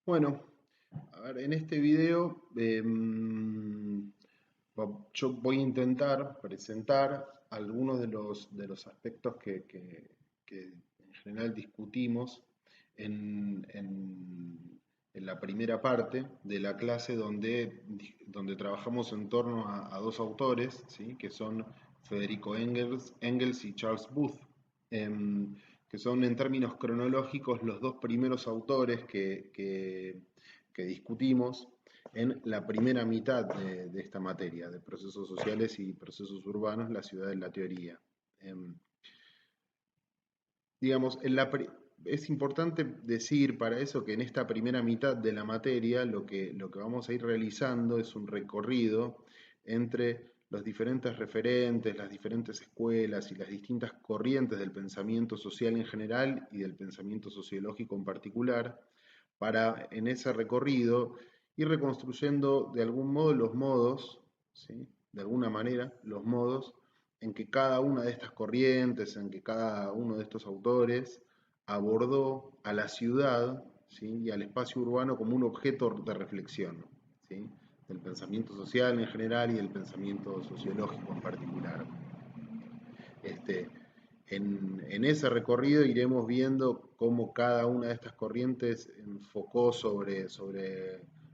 Bueno, a ver, en este video yo voy a intentar presentar algunos de los aspectos que en general discutimos en la primera parte de la clase donde trabajamos en torno a dos autores, ¿sí? Que son Federico Engels y Charles Booth. Em, que son en términos cronológicos los dos primeros autores que discutimos en la primera mitad de esta materia, de procesos sociales y procesos urbanos, la ciudad en la teoría. Em, digamos, es importante decir para eso que en esta primera mitad de la materia lo que vamos a ir realizando es un recorrido entre los diferentes referentes, las diferentes escuelas y las distintas corrientes del pensamiento social en general y del pensamiento sociológico en particular, para en ese recorrido ir reconstruyendo de algún modo los modos, ¿sí? De alguna manera, los modos en que cada una de estas corrientes, en que cada uno de estos autores abordó a la ciudad, ¿sí? Y al espacio urbano como un objeto de reflexión, ¿sí? Del pensamiento social en general y del pensamiento sociológico en particular. Este, en ese recorrido iremos viendo cómo cada una de estas corrientes enfocó sobre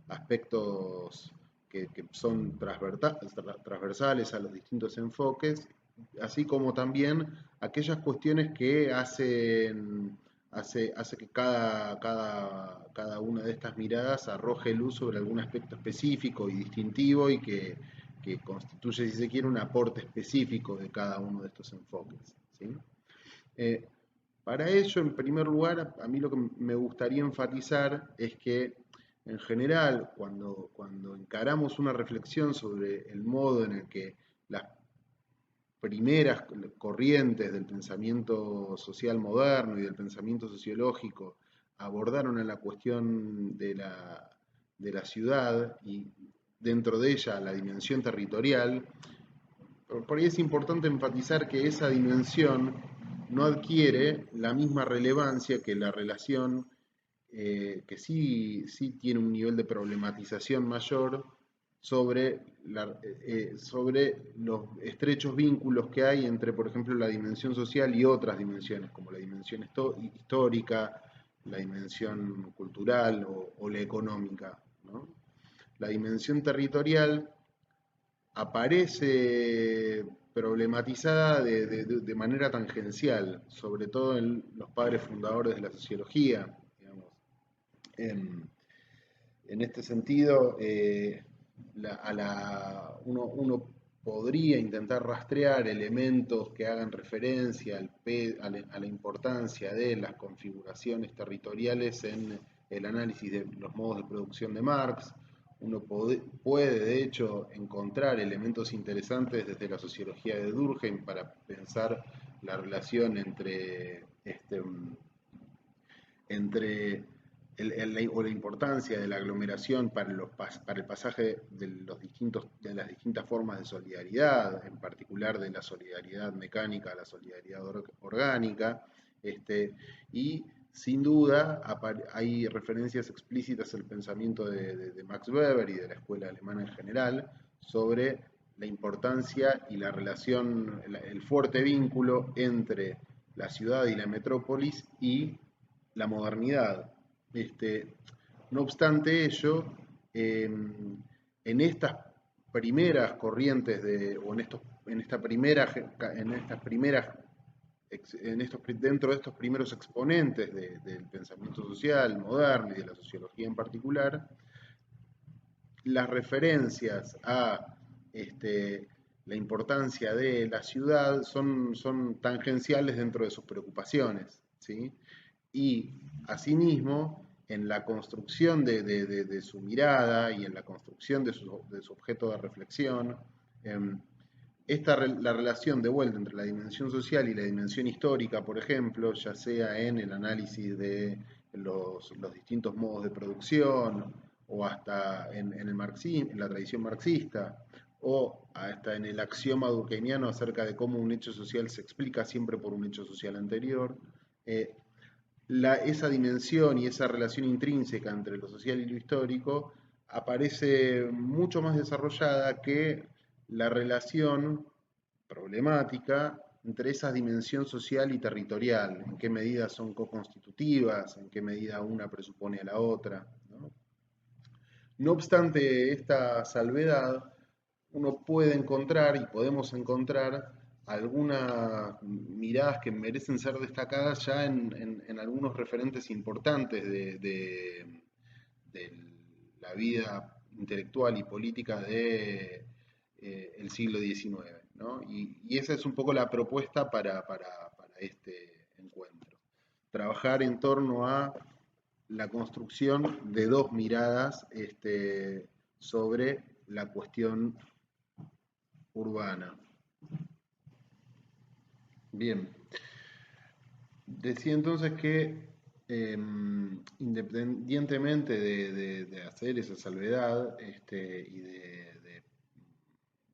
aspectos que son transversales a los distintos enfoques, así como también aquellas cuestiones que hace que cada una de estas miradas arroje luz sobre algún aspecto específico y distintivo y que constituye, si se quiere, un aporte específico de cada uno de estos enfoques, ¿sí? Eh, para ello, en primer lugar, a mí lo que me gustaría enfatizar es que, en general, cuando encaramos una reflexión sobre el modo en el que las primeras corrientes del pensamiento social moderno y del pensamiento sociológico abordaron a la cuestión de la ciudad y dentro de ella la dimensión territorial, por ahí es importante enfatizar que esa dimensión no adquiere la misma relevancia que la relación, que sí tiene un nivel de problematización mayor sobre los estrechos vínculos que hay entre, por ejemplo, la dimensión social y otras dimensiones, como la dimensión histórica, la dimensión cultural o la económica, ¿no? La dimensión territorial aparece problematizada de manera tangencial, sobre todo en los padres fundadores de la sociología, digamos. En, en este sentido, uno podría intentar rastrear elementos que hagan referencia a la importancia de las configuraciones territoriales en el análisis de los modos de producción de Marx. Uno puede, de hecho, encontrar elementos interesantes desde la sociología de Durkheim para pensar la relación entre o la importancia de la aglomeración para el pasaje de las distintas formas de solidaridad, en particular de la solidaridad mecánica a la solidaridad orgánica, y sin duda hay referencias explícitas al pensamiento de Max Weber y de la escuela alemana en general sobre la importancia y la relación, el fuerte vínculo entre la ciudad y la metrópolis y la modernidad. Este, no obstante ello, en estas primeras corrientes o dentro de estos primeros exponentes del pensamiento social moderno y de la sociología en particular, las referencias a la importancia de la ciudad son tangenciales dentro de sus preocupaciones, ¿sí? Y asimismo, en la construcción de su mirada y en la construcción de su objeto de reflexión, eh, la relación de vuelta entre la dimensión social y la dimensión histórica, por ejemplo, ya sea en el análisis de los distintos modos de producción, o hasta en el marxismo, en la tradición marxista, o hasta en el axioma durkheimiano acerca de cómo un hecho social se explica siempre por un hecho social anterior, esa dimensión y esa relación intrínseca entre lo social y lo histórico aparece mucho más desarrollada que la relación problemática entre esa dimensión social y territorial, en qué medida son co-constitutivas, en qué medida una presupone a la otra, ¿no? No obstante esta salvedad, uno puede encontrar y podemos encontrar algunas miradas que merecen ser destacadas ya en algunos referentes importantes de la vida intelectual y política de el siglo XIX, ¿no? Y esa es un poco la propuesta para este encuentro. Trabajar en torno a la construcción de dos miradas sobre la cuestión urbana. Bien, decía entonces que independientemente de hacer esa salvedad y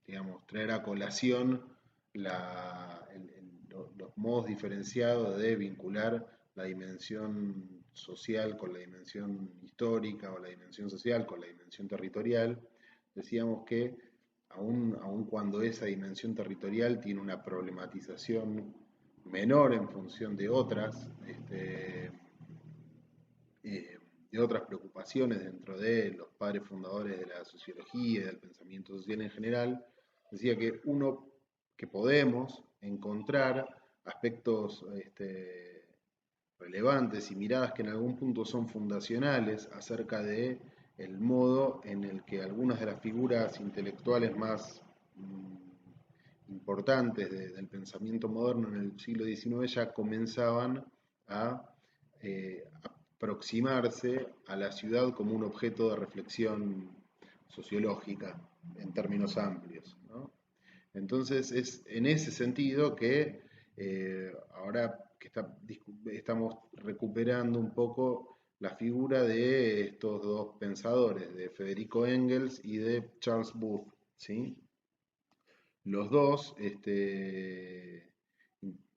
digamos, traer a colación los modos diferenciados de vincular la dimensión social con la dimensión histórica o la dimensión social con la dimensión territorial, decíamos que aun cuando esa dimensión territorial tiene una problematización menor en función de otras preocupaciones dentro de los padres fundadores de la sociología y del pensamiento social en general, decía que podemos encontrar aspectos relevantes y miradas que en algún punto son fundacionales acerca de el modo en el que algunas de las figuras intelectuales más importantes del pensamiento moderno en el siglo XIX ya comenzaban a aproximarse a la ciudad como un objeto de reflexión sociológica en términos amplios, ¿no? Entonces es en ese sentido que ahora que estamos recuperando un poco la figura de estos dos pensadores, de Federico Engels y de Charles Booth, ¿sí? Los dos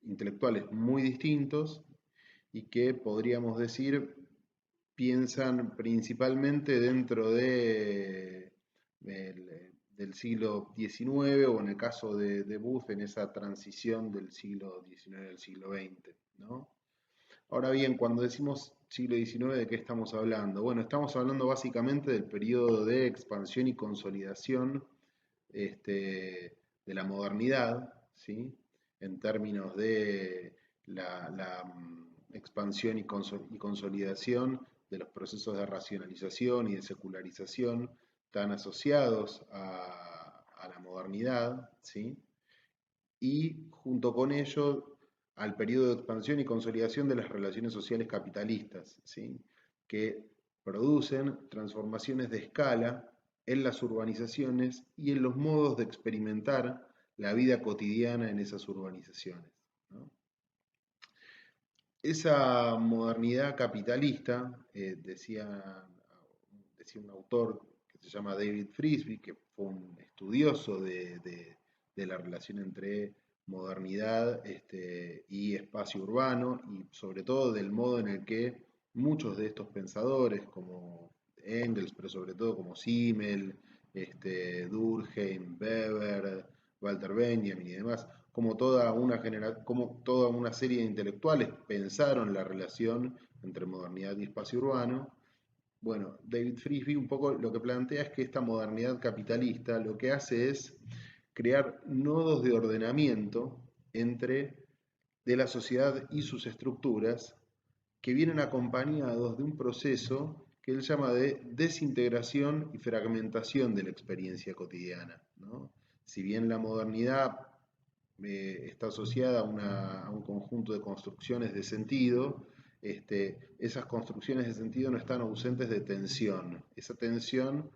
intelectuales muy distintos y que podríamos decir piensan principalmente dentro del siglo XIX o en el caso de Booth en esa transición del siglo XIX al siglo XX, ¿no? Ahora bien, cuando decimos siglo XIX, ¿de qué estamos hablando? Bueno, estamos hablando básicamente del periodo de expansión y consolidación de la modernidad, ¿sí? En términos de la expansión y consolidación de los procesos de racionalización y de secularización tan asociados a la modernidad, ¿sí? Y junto con ello al periodo de expansión y consolidación de las relaciones sociales capitalistas, ¿sí? Que producen transformaciones de escala en las urbanizaciones y en los modos de experimentar la vida cotidiana en esas urbanizaciones, ¿no? Esa modernidad capitalista, decía un autor que se llama David Frisby, que fue un estudioso de la relación entre modernidad y espacio urbano, y sobre todo del modo en el que muchos de estos pensadores, como Engels, pero sobre todo como Simmel, Durkheim, Weber, Walter Benjamin y demás, como toda una serie de intelectuales pensaron la relación entre modernidad y espacio urbano. Bueno, David Frisby un poco lo que plantea es que esta modernidad capitalista lo que hace es crear nodos de ordenamiento entre de la sociedad y sus estructuras que vienen acompañados de un proceso que él llama de desintegración y fragmentación de la experiencia cotidiana, ¿no? Si bien la modernidad está asociada a un conjunto de construcciones de sentido, esas construcciones de sentido no están ausentes de tensión. Esa tensión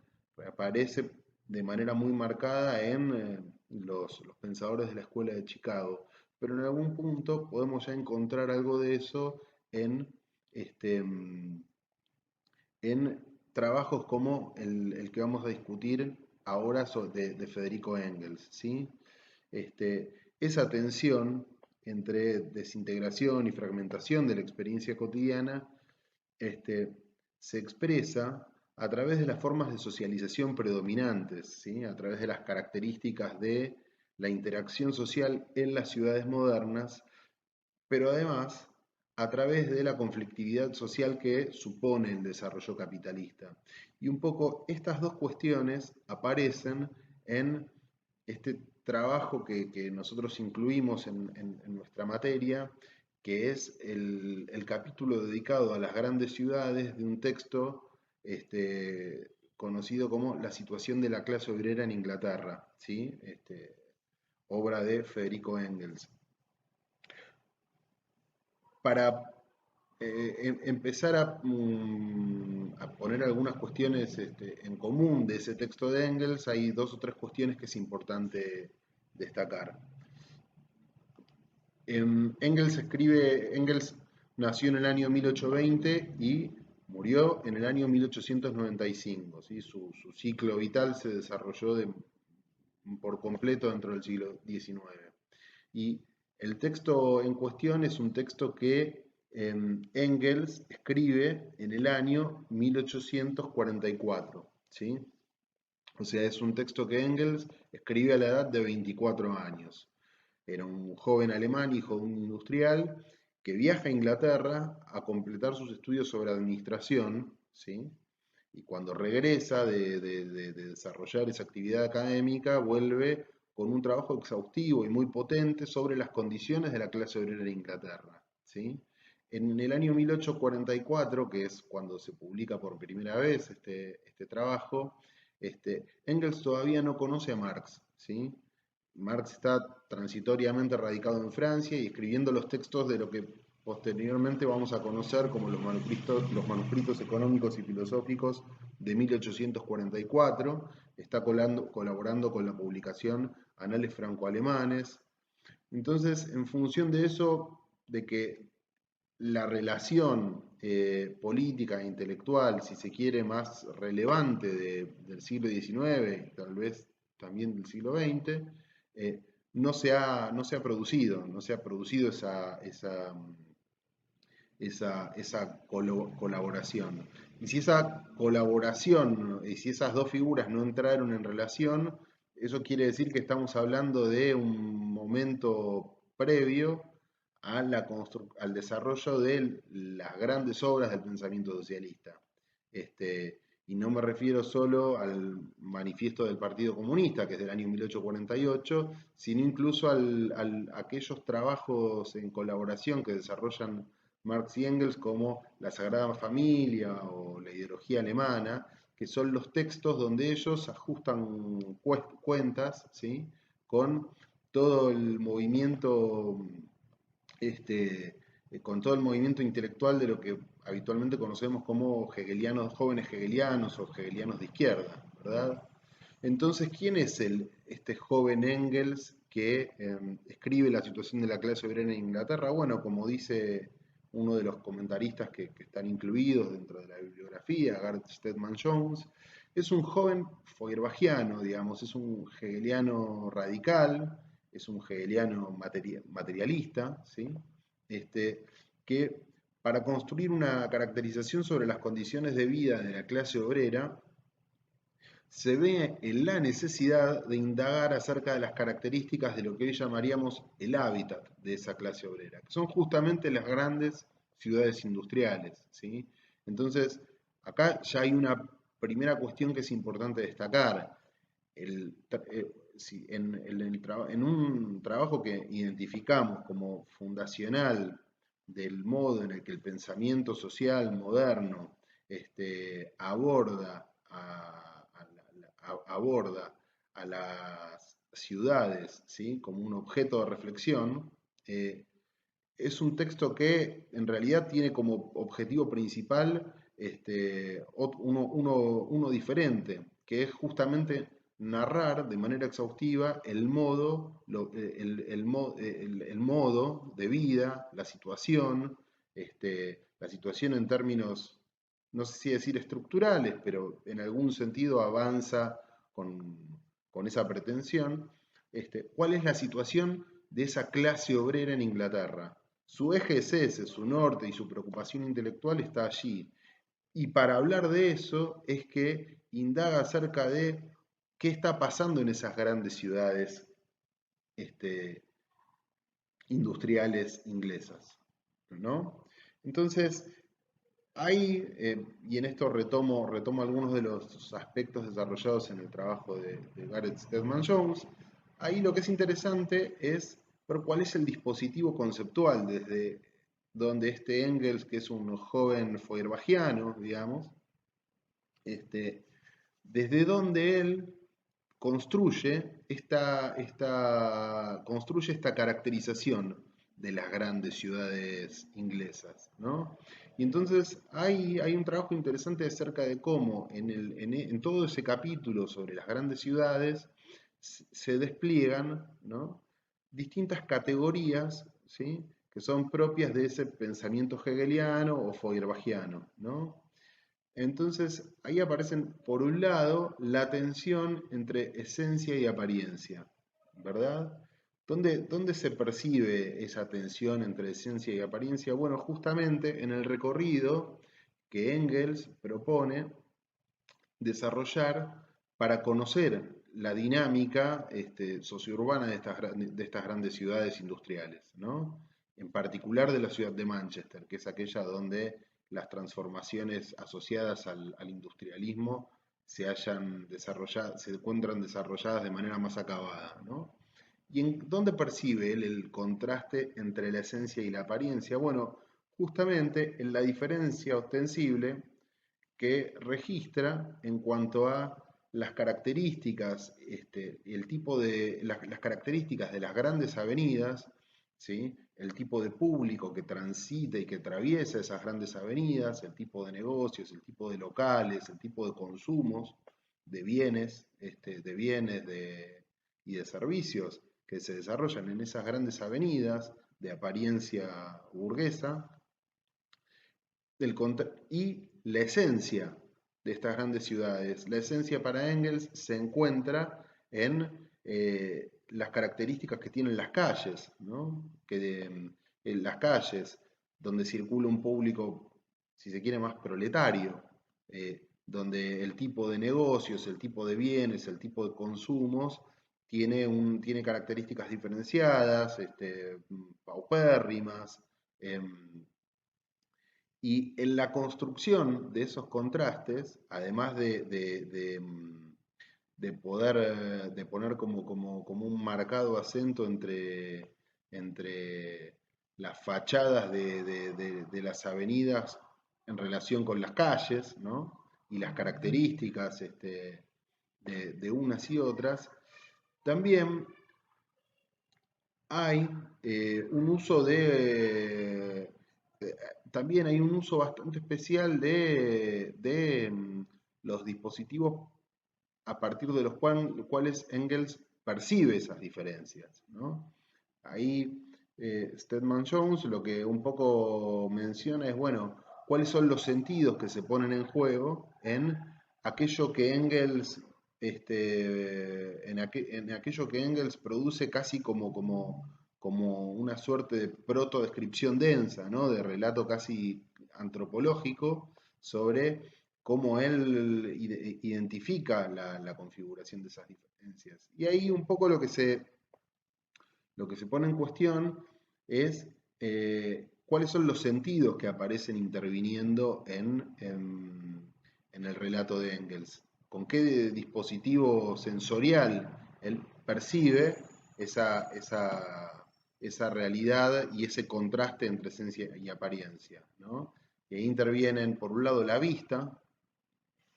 aparece de manera muy marcada en los pensadores de la escuela de Chicago, pero en algún punto podemos ya encontrar algo de eso en, este, en trabajos como el que vamos a discutir ahora de Federico Engels, ¿sí? Esa tensión entre desintegración y fragmentación de la experiencia cotidiana, se expresa a través de las formas de socialización predominantes, ¿sí? A través de las características de la interacción social en las ciudades modernas, pero además a través de la conflictividad social que supone el desarrollo capitalista. Y un poco estas dos cuestiones aparecen en este trabajo que nosotros incluimos en nuestra materia, que es el capítulo dedicado a las grandes ciudades de un texto conocido como La situación de la clase obrera en Inglaterra, ¿sí? Obra de Federico Engels. Para empezar a poner algunas cuestiones en común de ese texto de Engels, hay dos o tres cuestiones que es importante destacar. Engels nació en el año 1820 y murió en el año 1895. ¿Sí? Su ciclo vital se desarrolló por completo dentro del siglo XIX. Y el texto en cuestión es un texto que Engels escribe en el año 1844. ¿Sí? O sea, es un texto que Engels escribe a la edad de 24 años. Era un joven alemán, hijo de un industrial, que viaja a Inglaterra a completar sus estudios sobre administración, ¿sí? Y cuando regresa de desarrollar esa actividad académica, vuelve con un trabajo exhaustivo y muy potente sobre las condiciones de la clase obrera en Inglaterra, ¿sí? En el año 1844, que es cuando se publica por primera vez este trabajo, Engels todavía no conoce a Marx, ¿sí? Marx está transitoriamente radicado en Francia y escribiendo los textos de lo que posteriormente vamos a conocer como los manuscritos económicos y filosóficos de 1844. Está colaborando con la publicación Anales Franco-Alemanes. Entonces, en función de eso, de que la relación política e intelectual, si se quiere, más relevante del siglo XIX, tal vez también del siglo XX, no se ha producido esa colaboración. Y si esa colaboración, y si esas dos figuras no entraron en relación, eso quiere decir que estamos hablando de un momento previo al desarrollo de las grandes obras del pensamiento socialista. Y no me refiero solo al manifiesto del Partido Comunista, que es del año 1848, sino incluso a aquellos trabajos en colaboración que desarrollan Marx y Engels, como la Sagrada Familia o la ideología alemana, que son los textos donde ellos ajustan cuentas, ¿sí? Con todo el movimiento con todo el movimiento intelectual de lo que habitualmente conocemos como jóvenes hegelianos o hegelianos de izquierda, ¿verdad? Entonces, ¿quién es este joven Engels que escribe la situación de la clase obrera en Inglaterra? Bueno, como dice uno de los comentaristas que están incluidos dentro de la bibliografía, Gareth Stedman Jones, es un joven feuerbachiano, digamos, es un hegeliano radical, es un hegeliano materialista, ¿sí? Que para construir una caracterización sobre las condiciones de vida de la clase obrera, se ve en la necesidad de indagar acerca de las características de lo que hoy llamaríamos el hábitat de esa clase obrera, que son justamente las grandes ciudades industriales, ¿sí? Entonces, acá ya hay una primera cuestión que es importante destacar. En un trabajo que identificamos como fundacional del modo en el que el pensamiento social moderno aborda a las ciudades, ¿sí? Como un objeto de reflexión, es un texto que en realidad tiene como objetivo principal uno diferente, que es justamente narrar de manera exhaustiva el modo de vida, la situación en términos, no sé si decir estructurales, pero en algún sentido avanza con esa pretensión. ¿Cuál es la situación de esa clase obrera en Inglaterra. Su eje es ese, su norte y su preocupación intelectual está allí. Y para hablar de eso es que indaga acerca de qué está pasando en esas grandes ciudades este, industriales inglesas, ¿no? Entonces, hay, y en esto retomo algunos de los aspectos desarrollados en el trabajo de Gareth Stedman Jones, ahí lo que es interesante es ver cuál es el dispositivo conceptual desde donde este Engels, que es un joven feuerbachiano, digamos, este, desde donde él construye esta caracterización de las grandes ciudades inglesas, ¿no? Y entonces hay un trabajo interesante acerca de cómo en todo ese capítulo sobre las grandes ciudades se despliegan, ¿no? Distintas categorías, ¿sí? Que son propias de ese pensamiento hegeliano o feuerbachiano, ¿no? Entonces, ahí aparecen, por un lado, la tensión entre esencia y apariencia, ¿verdad? ¿Dónde se percibe esa tensión entre esencia y apariencia? Bueno, justamente en el recorrido que Engels propone desarrollar para conocer la dinámica sociourbana de estas grandes ciudades industriales, ¿no? En particular de la ciudad de Manchester, que es aquella donde las transformaciones asociadas al industrialismo se encuentran desarrolladas de manera más acabada, ¿no? ¿Y en dónde percibe él el contraste entre la esencia y la apariencia? Bueno, justamente en la diferencia ostensible que registra en cuanto a las características, las características de las grandes avenidas, ¿sí? El tipo de público que transita y que atraviesa esas grandes avenidas, el tipo de negocios, el tipo de locales, el tipo de consumos de bienes, y de servicios que se desarrollan en esas grandes avenidas de apariencia burguesa, y la esencia de estas grandes ciudades. La esencia para Engels se encuentra en las características que tienen las calles, ¿no? En las calles donde circula un público, si se quiere, más proletario, donde el tipo de negocios, el tipo de bienes, el tipo de consumos tiene características diferenciadas, paupérrimas, em, y en la construcción de esos contrastes, además de poner como un marcado acento entre las fachadas de las avenidas en relación con las calles, ¿no? Y las características de unas y otras, también hay un uso eh, también hay un uso bastante especial de los dispositivos a partir de los cuales Engels percibe esas diferencias, ¿no? Ahí Stedman Jones lo que un poco menciona es, bueno, cuáles son los sentidos que se ponen en juego en aquello que Engels, en aquello que Engels produce casi como una suerte de protodescripción densa, ¿no? De relato casi antropológico sobre cómo él identifica la configuración de esas diferencias. Y ahí un poco lo que se pone en cuestión es cuáles son los sentidos que aparecen interviniendo en el relato de Engels. Con qué dispositivo sensorial él percibe esa realidad y ese contraste entre esencia y apariencia, ¿no? Y ahí intervienen, por un lado, la vista,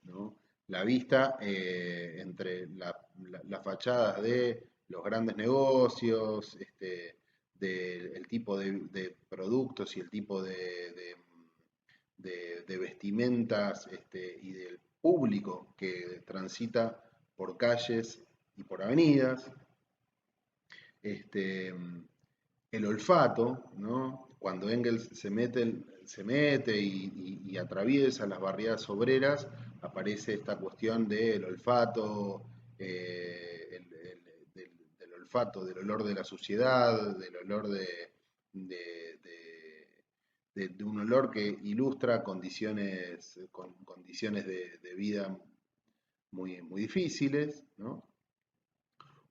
¿no? La vista las fachadas de los grandes negocios, del tipo de productos y el tipo de vestimentas y del público que transita por calles y por avenidas. Este, el olfato, ¿no? Cuando Engels se mete y atraviesa las barriadas obreras, aparece esta cuestión del olfato, del olfato del olor de la suciedad, del olor de, de un olor que ilustra condiciones, condiciones de vida muy difíciles, ¿no?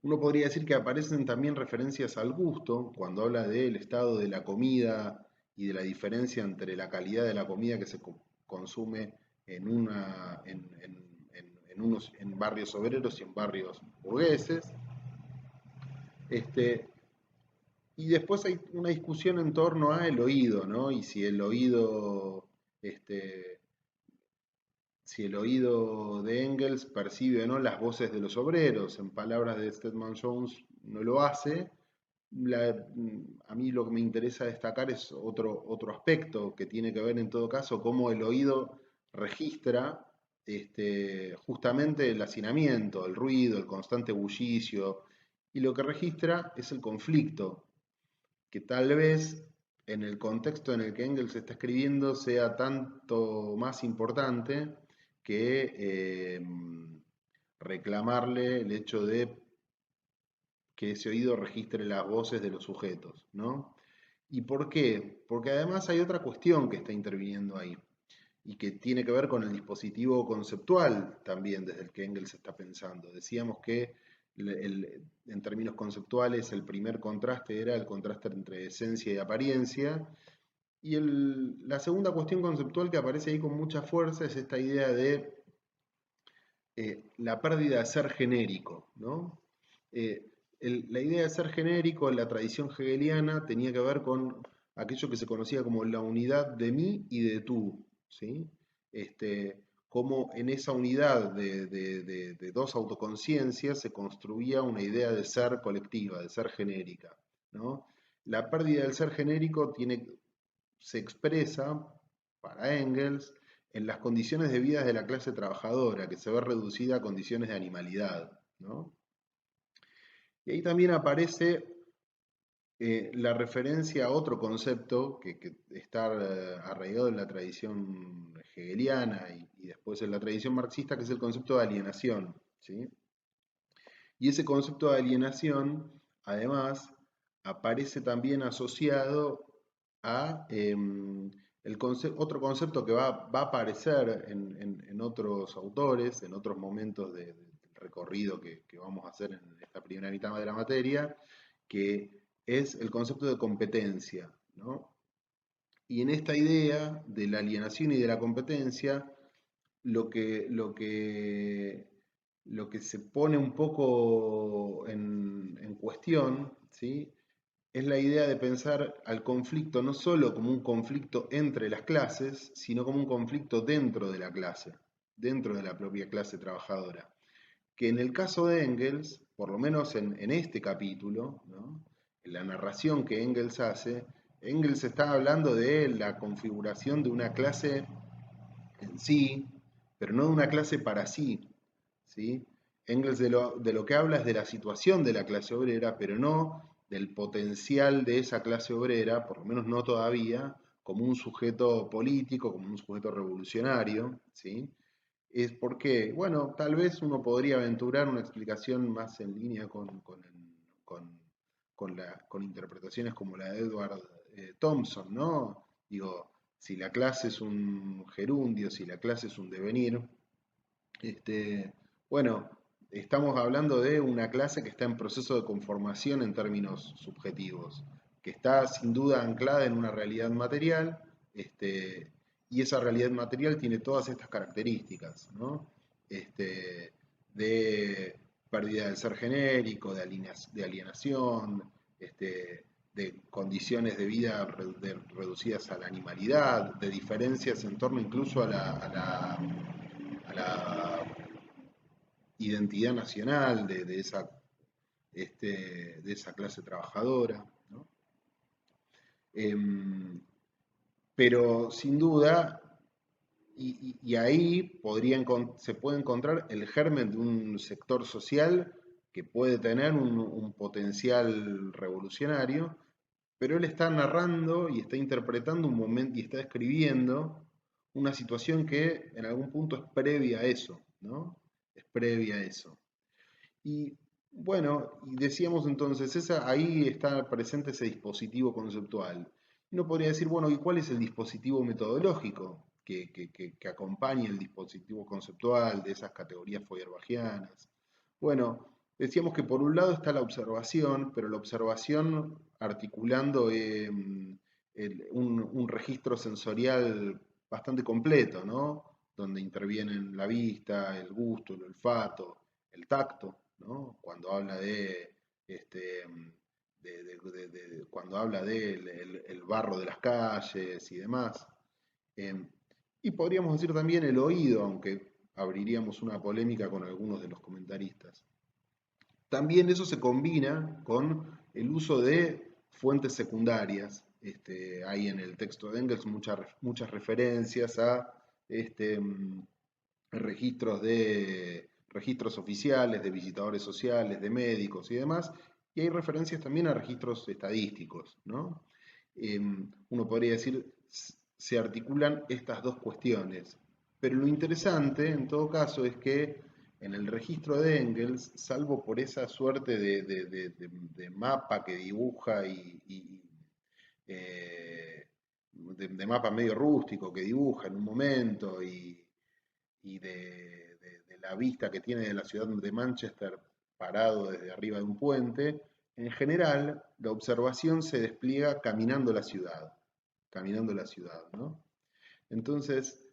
Uno podría decir que aparecen también referencias al gusto, cuando habla del estado de la comida y de la diferencia entre la calidad de la comida que se consume en, en barrios obreros y en barrios burgueses. Este, y después hay una discusión en torno a el oído, ¿no? Y este, si el oído de Engels percibe o no las voces de los obreros. En palabras de Stedman Jones, no lo hace. A mí lo que me interesa destacar es otro aspecto que tiene que ver en todo caso cómo el oído registra justamente el hacinamiento, el ruido, el constante bullicio, y lo que registra es el conflicto, que tal vez en el contexto en el que Engels está escribiendo sea tanto más importante que reclamarle el hecho de que ese oído registre las voces de los sujetos, ¿no? ¿Y por qué? Porque además hay otra cuestión que está interviniendo ahí y que tiene que ver con el dispositivo conceptual también desde el que Engels está pensando. Decíamos que en términos conceptuales el primer contraste era el contraste entre esencia y apariencia, y la segunda cuestión conceptual que aparece ahí con mucha fuerza es esta idea de la pérdida de ser genérico, ¿no? Eh, la idea de ser genérico en la tradición hegeliana tenía que ver con aquello que se conocía como la unidad de mí y de tú, ¿sí? Cómo en esa unidad de dos autoconciencias se construía una idea de ser colectiva, de ser genérica, ¿no? La pérdida del ser genérico se expresa para Engels en las condiciones de vida de la clase trabajadora, que se ve reducida a condiciones de animalidad, ¿no? Y ahí también aparece la referencia a otro concepto que está arraigado en la tradición hegeliana y después en la tradición marxista, que es el concepto de alienación, ¿sí? Y ese concepto de alienación, además, aparece también asociado a otro concepto que va a aparecer en otros autores, en otros momentos del recorrido que vamos a hacer en esta primera mitad de la materia, que es el concepto de competencia, ¿no? Y en esta idea de la alienación y de la competencia, lo que, lo que, lo que se pone un poco en cuestión, ¿sí? Es la idea de pensar al conflicto no solo como un conflicto entre las clases, sino como un conflicto dentro de la clase, dentro de la propia clase trabajadora. Que en el caso de Engels, por lo menos en este capítulo, ¿no? En la narración que Engels hace, Engels está hablando de la configuración de una clase en sí, pero no de una clase para sí, ¿sí? Engels de lo que habla es de la situación de la clase obrera, pero no del potencial de esa clase obrera, por lo menos no todavía, como un sujeto político, como un sujeto revolucionario, ¿sí? Es porque, bueno, tal vez uno podría aventurar una explicación más en línea con, con interpretaciones como la de Edward Thompson, ¿no? Digo, si la clase es un gerundio, si la clase es un devenir, este, bueno, estamos hablando de una clase que está en proceso de conformación en términos subjetivos, que está sin duda anclada en una realidad material, y esa realidad material tiene todas estas características, ¿no? De pérdida del ser genérico, de alienación, de condiciones de vida reducidas a la animalidad, de diferencias en torno incluso a la identidad nacional de esa clase trabajadora, ¿no? Em, pero sin duda, y ahí se puede encontrar el germen de un sector social que puede tener un potencial revolucionario, pero él está narrando y está interpretando un momento y está escribiendo una situación que en algún punto es previa a eso, ¿no? Es previa a eso. Y Bueno, y decíamos entonces, ahí está presente ese dispositivo conceptual. Uno podría decir, bueno, ¿y cuál es el dispositivo metodológico que acompaña el dispositivo conceptual de esas categorías feuerbachianas? Bueno, decíamos que por un lado está la observación, pero la observación articulando un registro sensorial bastante completo, ¿no? Donde intervienen la vista, el gusto, el olfato, el tacto, ¿no? Cuando habla este, cuando habla del el barro de las calles y demás. Eh, y podríamos decir también el oído, aunque abriríamos una polémica con algunos de los comentaristas. También eso se combina con el uso de fuentes secundarias. Hay en el texto de Engels muchas referencias a este, registros oficiales, de visitadores sociales, de médicos y demás, y hay referencias también a registros estadísticos, ¿no? Uno podría decir, se articulan estas dos cuestiones, pero lo interesante en todo caso es que en el registro de Engels, salvo por esa suerte de mapa que dibuja de mapa medio rústico que dibuja en un momento y de la vista que tiene de la ciudad de Manchester parado desde arriba de un puente, en general la observación se despliega caminando la ciudad, ¿no? Entonces,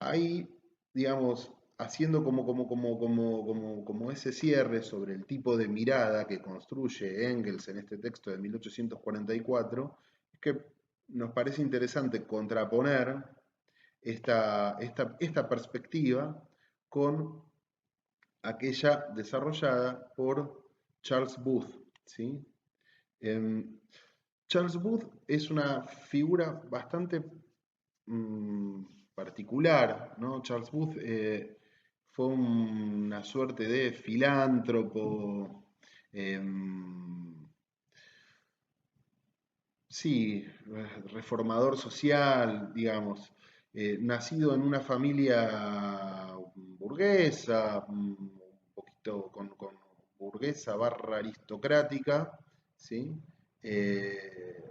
ahí, digamos, haciendo como ese cierre sobre el tipo de mirada que construye Engels en este texto de 1844, es que nos parece interesante contraponer esta perspectiva con aquella desarrollada por Charles Booth, ¿sí? Em, Charles Booth es una figura bastante mm, particular, ¿no? Charles Booth fue una suerte de filántropo, em, sí, reformador social, digamos, nacido en una familia burguesa, un poquito con burguesa barra aristocrática, ¿sí? Eh,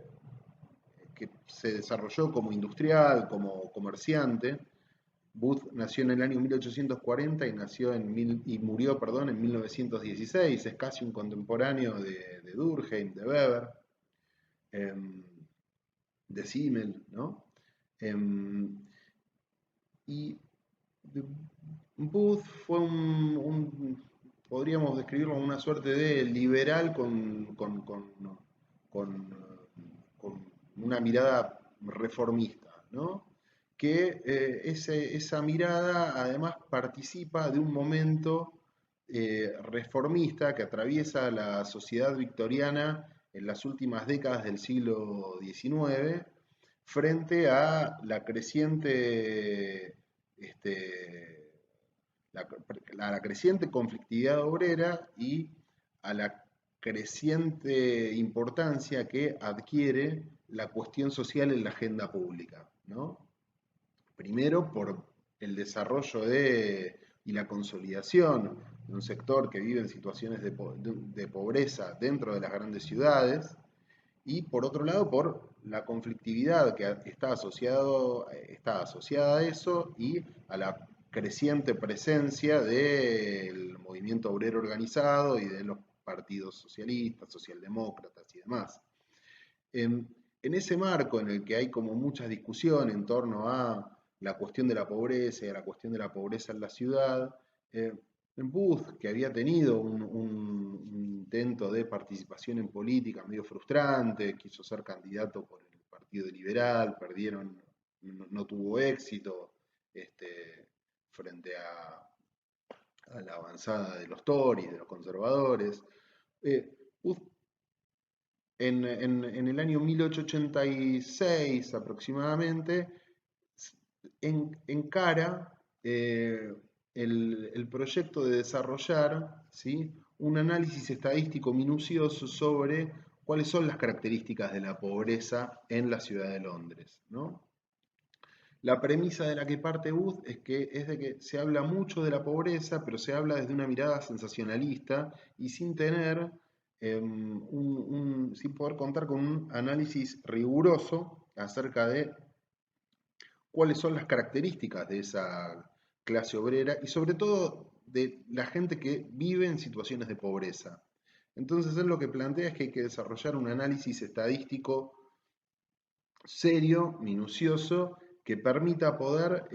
que se desarrolló como industrial, como comerciante. Booth nació en el año 1840 y, y murió, perdón, en 1916, es casi un contemporáneo de Durkheim, de Weber. Em, de Simmel, ¿no? Em, y Booth fue podríamos describirlo como una suerte de liberal con, con una mirada reformista, ¿no? Que esa mirada además participa de un momento reformista que atraviesa la sociedad victoriana en las últimas décadas del siglo XIX frente a la creciente, este, la creciente conflictividad obrera y a la creciente importancia que adquiere la cuestión social en la agenda pública, ¿no? Primero por el desarrollo y la consolidación de un sector que vive en situaciones de pobreza dentro de las grandes ciudades, y por otro lado por la conflictividad que está asociada a eso y a la creciente presencia del movimiento obrero organizado y de los partidos socialistas, socialdemócratas y demás. En ese marco en el que hay como mucha discusión en torno a la cuestión de la pobreza y a la cuestión de la pobreza en la ciudad, eh, Booth, que había tenido un intento de participación en política medio frustrante, quiso ser candidato por el Partido Liberal, perdieron, no tuvo éxito frente a la avanzada de los Tories, de los conservadores. Booth en el año 1886 aproximadamente, encara el proyecto de desarrollar, ¿sí?, un análisis estadístico minucioso sobre cuáles son las características de la pobreza en la ciudad de Londres, ¿no? la premisa de la que parte Booth es de que se habla mucho de la pobreza, pero se habla desde una mirada sensacionalista y sin tener, sin poder contar con un análisis riguroso acerca de cuáles son las características de esa clase obrera y sobre todo de la gente que vive en situaciones de pobreza. Entonces él lo que plantea es que hay que desarrollar un análisis estadístico serio, minucioso, que permita poder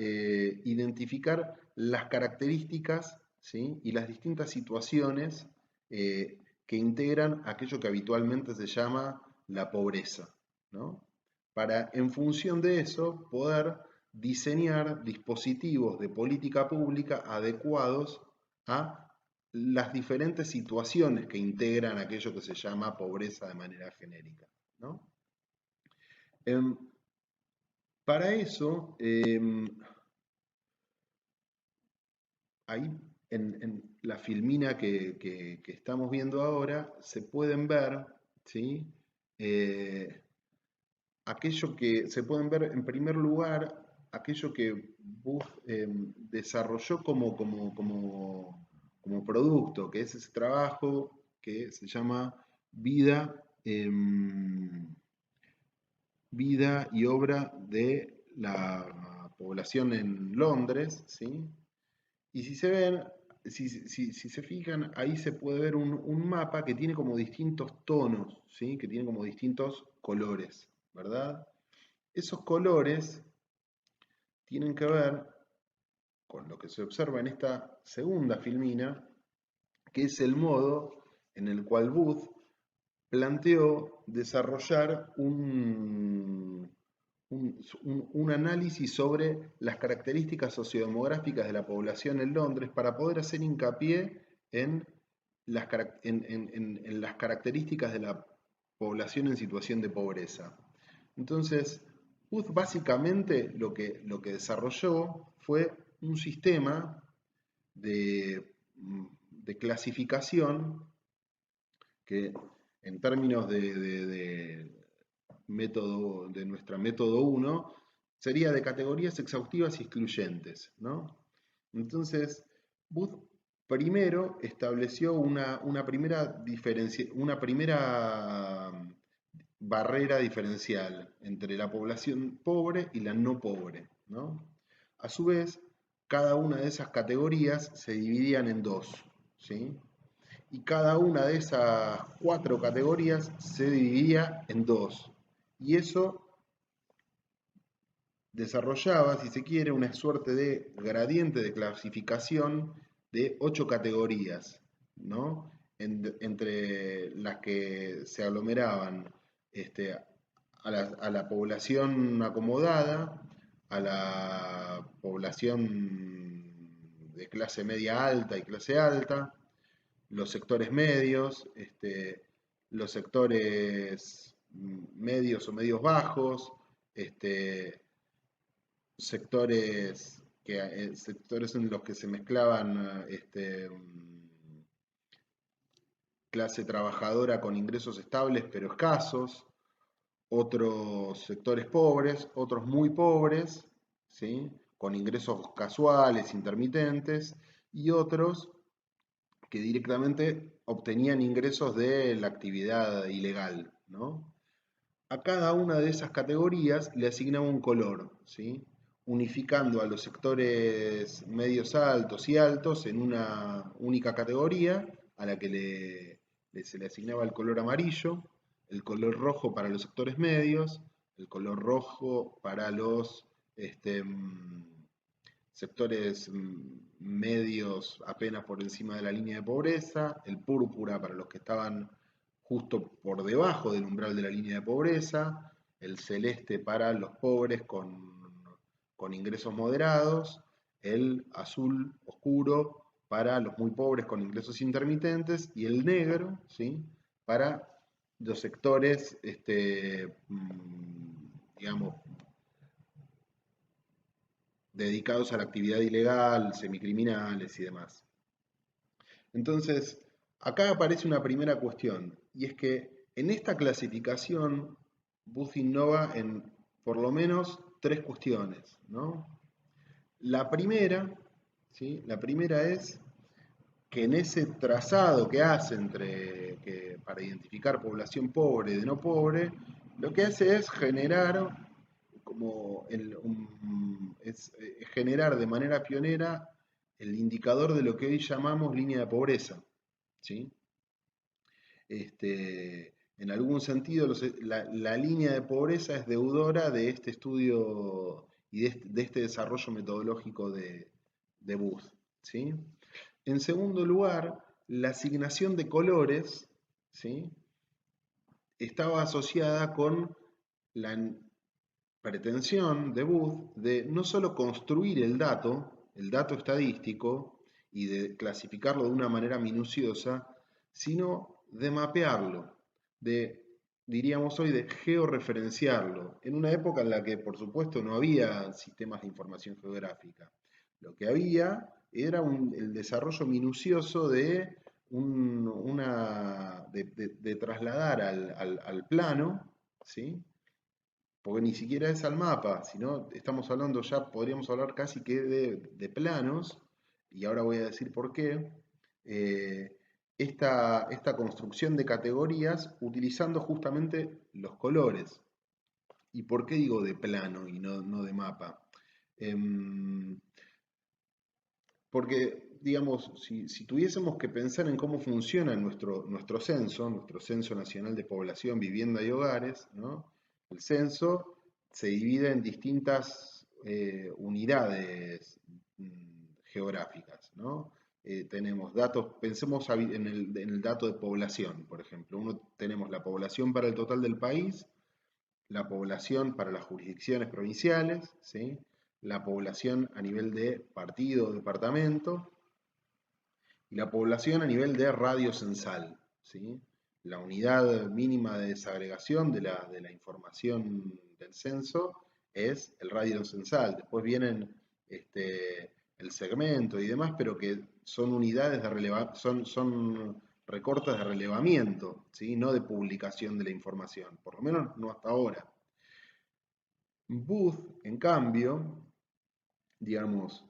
identificar las características, ¿sí?, y las distintas situaciones que integran aquello que habitualmente se llama la pobreza, ¿no? Para, en función de eso, poder diseñar dispositivos de política pública adecuados a las diferentes situaciones que integran aquello que se llama pobreza de manera genérica, ¿no? Em, para eso, ahí en la filmina que estamos viendo ahora, se pueden ver, ¿sí?, Eh, aquello que se pueden ver en primer lugar, aquello que Booth desarrolló como producto, que es ese trabajo que se llama Vida, vida y obra de la población en Londres, ¿sí? Y si se ven, si se fijan, ahí se puede ver un mapa que tiene como distintos tonos, ¿sí?, que tiene como distintos colores, ¿verdad? Esos colores tienen que ver con lo que se observa en esta segunda filmina, que es el modo en el cual Booth planteó desarrollar un análisis sobre las características sociodemográficas de la población en Londres para poder hacer hincapié en en las características de la población en situación de pobreza. Entonces, Booth básicamente lo que desarrolló fue un sistema de clasificación que en términos de método, de nuestra método 1, sería de categorías exhaustivas y excluyentes, ¿no? Entonces, Booth primero estableció una primera barrera diferencial entre la población pobre y la no pobre, ¿no? A su vez, cada una de esas categorías se dividían en dos, ¿sí? Y cada una de esas cuatro categorías se dividía en dos. Y eso desarrollaba, si se quiere, una suerte de gradiente de clasificación de 8 categorías, ¿no? Entre las que se aglomeraban a la población acomodada, a la población de clase media alta y clase alta, los sectores medios, los sectores medios o medios bajos, este, sectores en los que se mezclaban clase trabajadora con ingresos estables pero escasos, otros sectores pobres, otros muy pobres, ¿sí?, con ingresos casuales, intermitentes, y otros que directamente obtenían ingresos de la actividad ilegal, ¿no? A cada una de esas categorías le asignaba un color, ¿sí?, unificando a los sectores medios altos y altos en una única categoría a la que se le asignaba el color amarillo, el color rojo para los sectores medios, el color rojo para los sectores medios apenas por encima de la línea de pobreza, el púrpura para los que estaban justo por debajo del umbral de la línea de pobreza, el celeste para los pobres con ingresos moderados, el azul oscuro para los muy pobres con ingresos intermitentes y el negro, ¿sí?, para los sectores, digamos, dedicados a la actividad ilegal, semicriminales y demás. Entonces, acá aparece una primera cuestión, y es que en esta clasificación Booth innova en por lo menos tres cuestiones, ¿no? La primera, ¿sí? La primera es que en ese trazado que hace para identificar población pobre de no pobre, lo que hace es generar generar de manera pionera el indicador de lo que hoy llamamos línea de pobreza, ¿sí? En algún sentido, la línea de pobreza es deudora de este estudio y de este desarrollo metodológico de Booth, ¿sí? En segundo lugar, la asignación de colores, ¿sí? Estaba asociada con la pretensión de Booth de no solo construir el dato estadístico, y de clasificarlo de una manera minuciosa, sino de mapearlo, diríamos hoy, de georreferenciarlo, en una época en la que, por supuesto, no había sistemas de información geográfica. Lo que había era el desarrollo minucioso de trasladar al plano, ¿sí? Porque ni siquiera es al mapa, sino estamos hablando ya, podríamos hablar casi que de planos, y ahora voy a decir por qué, esta construcción de categorías utilizando justamente los colores. ¿Y por qué digo de plano y no de mapa? Em, Porque, digamos, si tuviésemos que pensar en cómo funciona nuestro Censo Nacional de Población, Vivienda y Hogares, ¿no? El censo se divide en distintas unidades geográficas, ¿no? Tenemos datos, pensemos en el dato de población, por ejemplo. Tenemos la población para el total del país, la población para las jurisdicciones provinciales, ¿sí? La población a nivel de partido o departamento, y la población a nivel de radio censal, ¿sí? La unidad mínima de desagregación de la información del censo es el radio censal. Después vienen el segmento y demás, pero que son unidades son recortes de relevamiento, ¿sí? No de publicación de la información, por lo menos no hasta ahora. Booth, en cambio, digamos,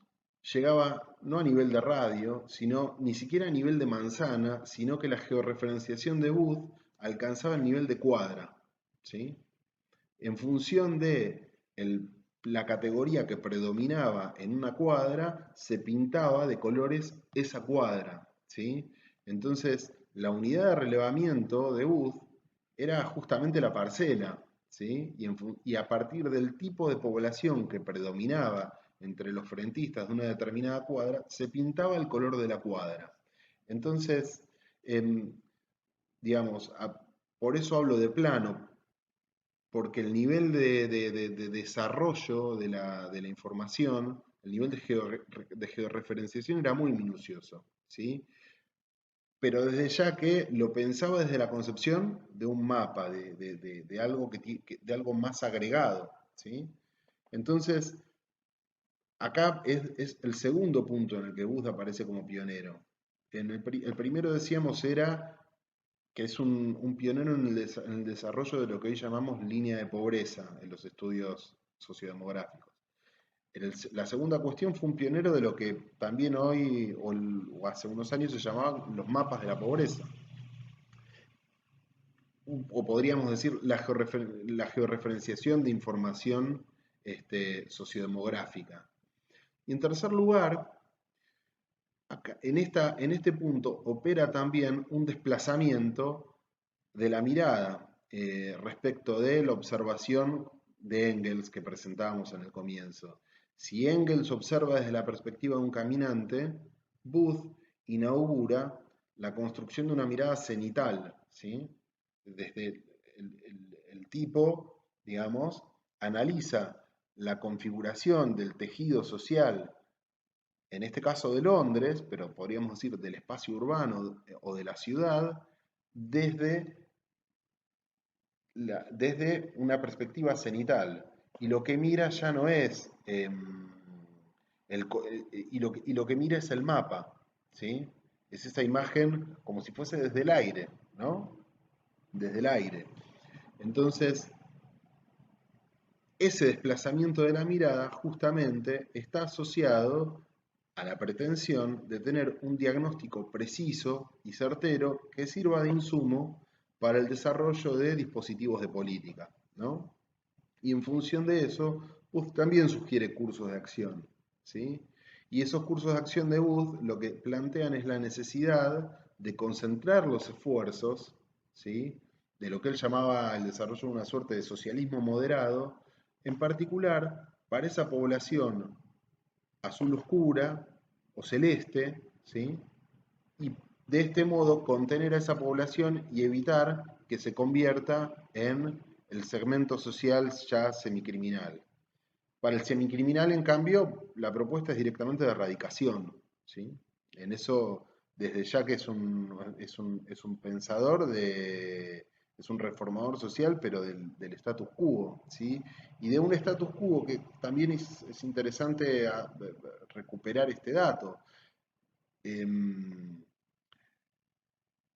llegaba no a nivel de radio, sino ni siquiera a nivel de manzana, sino que la georreferenciación de Booth alcanzaba el nivel de cuadra, ¿sí? En función de la categoría que predominaba en una cuadra, se pintaba de colores esa cuadra, ¿sí? Entonces, la unidad de relevamiento de Booth era justamente la parcela, ¿sí? Y a partir del tipo de población que predominaba entre los frentistas de una determinada cuadra, se pintaba el color de la cuadra. Entonces, em, digamos, por eso hablo de plano, porque el nivel de desarrollo de la información, el nivel de georreferenciación era muy minucioso, ¿sí? Pero desde ya que lo pensaba desde la concepción de un mapa, de algo, de algo más agregado, ¿sí? Entonces, acá es el segundo punto en el que Booth aparece como pionero. El primero, decíamos, era que es un pionero en el desarrollo de lo que hoy llamamos línea de pobreza en los estudios sociodemográficos. La segunda cuestión, fue un pionero de lo que también hoy o hace unos años se llamaban los mapas de la pobreza, o podríamos decir la georreferenciación de información sociodemográfica. Y en tercer lugar, en este punto opera también un desplazamiento de la mirada respecto de la observación de Engels que presentábamos en el comienzo. Si Engels observa desde la perspectiva de un caminante, Booth inaugura la construcción de una mirada cenital, ¿sí? Desde el tipo, digamos, analiza la configuración del tejido social, en este caso de Londres, pero podríamos decir del espacio urbano o de la ciudad, desde una perspectiva cenital. Y lo que mira ya no es y lo que mira es el mapa, ¿sí? Es esa imagen como si fuese desde el aire, ¿no? Desde el aire. Entonces, ese desplazamiento de la mirada justamente está asociado a la pretensión de tener un diagnóstico preciso y certero que sirva de insumo para el desarrollo de dispositivos de política, ¿no? Y en función de eso, Booth también sugiere cursos de acción, ¿sí? Y esos cursos de acción de Booth lo que plantean es la necesidad de concentrar los esfuerzos, ¿sí? De lo que él llamaba el desarrollo de una suerte de socialismo moderado, en particular para esa población azul oscura o celeste, ¿sí? Y de este modo contener a esa población y evitar que se convierta en el segmento social ya semicriminal. Para el semicriminal, en cambio, la propuesta es directamente de erradicación, ¿sí? En eso, desde ya que es un pensador, es un reformador social, pero del status quo, ¿sí? Y de un status quo que también es interesante recuperar este dato. Em,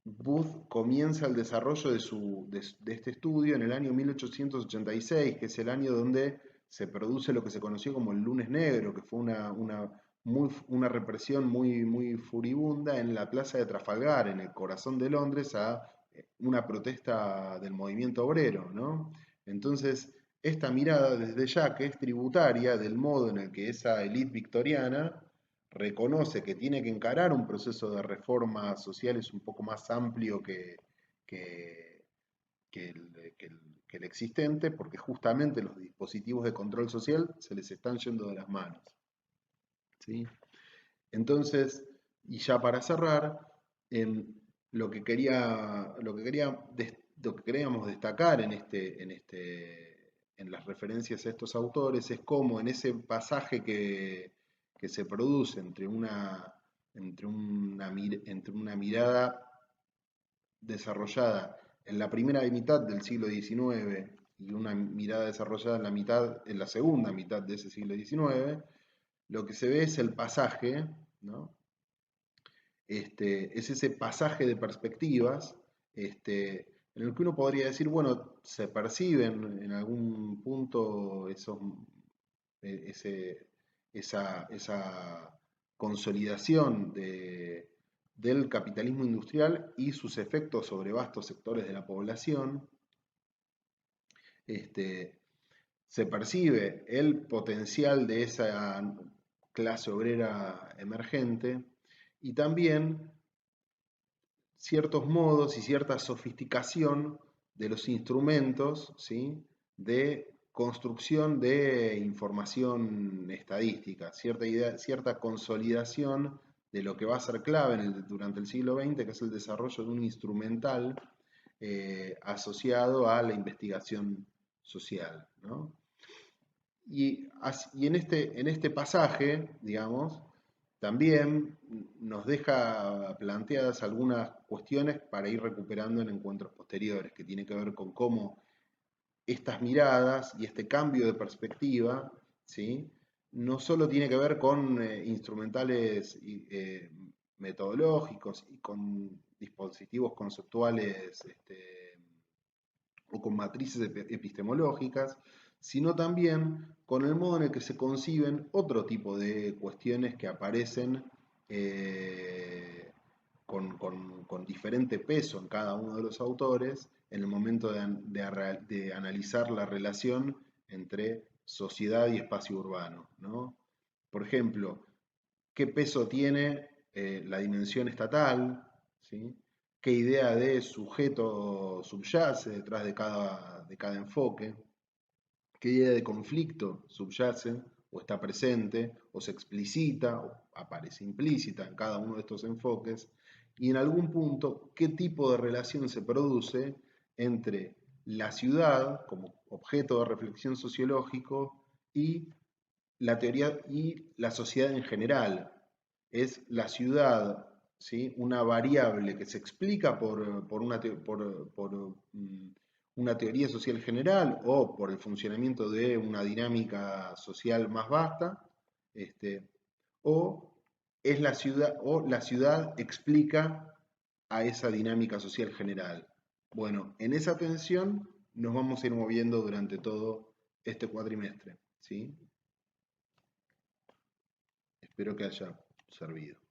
Booth comienza el desarrollo de este estudio en el año 1886, que es el año donde se produce lo que se conoció como el Lunes Negro, que fue una represión muy furibunda en la plaza de Trafalgar, en el corazón de Londres, a una protesta del movimiento obrero, ¿no? Entonces, esta mirada desde ya, que es tributaria del modo en el que esa élite victoriana reconoce que tiene que encarar un proceso de reformas sociales un poco más amplio que, que el existente, porque justamente los dispositivos de control social se les están yendo de las manos, ¿sí? Entonces, y ya para cerrar, em, lo que queríamos destacar en las referencias a estos autores es cómo en ese pasaje que se produce entre una mirada desarrollada en la primera mitad del siglo XIX y una mirada desarrollada en la segunda mitad de ese siglo XIX, lo que se ve es el pasaje, ¿no? Es ese pasaje de perspectivas, en el que uno podría decir, bueno, se perciben en algún punto ese, esa consolidación del capitalismo industrial y sus efectos sobre vastos sectores de la población. Este, Se percibe el potencial de esa clase obrera emergente y también ciertos modos y cierta sofisticación de los instrumentos, ¿sí? De construcción de información estadística, cierta consolidación de lo que va a ser clave durante el siglo XX, que es el desarrollo de un instrumental asociado a la investigación social, ¿no? Y en este pasaje, digamos, también nos deja planteadas algunas cuestiones para ir recuperando en encuentros posteriores, que tiene que ver con cómo estas miradas y este cambio de perspectiva, ¿sí? No solo tiene que ver con instrumentales metodológicos y con dispositivos conceptuales o con matrices epistemológicas, sino también con el modo en el que se conciben otro tipo de cuestiones que aparecen eh, con diferente peso en cada uno de los autores en el momento de analizar la relación entre sociedad y espacio urbano, ¿no? Por ejemplo, ¿qué peso tiene la dimensión estatal? ¿Sí? ¿Qué idea de sujeto subyace detrás de cada enfoque? ¿Qué idea de conflicto subyace o está presente o se explicita o aparece implícita en cada uno de estos enfoques? Y en algún punto, ¿qué tipo de relación se produce entre la ciudad como objeto de reflexión sociológico y la teoría y la sociedad en general? Es la ciudad, ¿sí? Una variable que se explica por una teoría social general o por el funcionamiento de una dinámica social más vasta, este, o es la ciudad explica a esa dinámica social general. Bueno, en esa tensión nos vamos a ir moviendo durante todo este cuatrimestre, ¿sí? Espero que haya servido.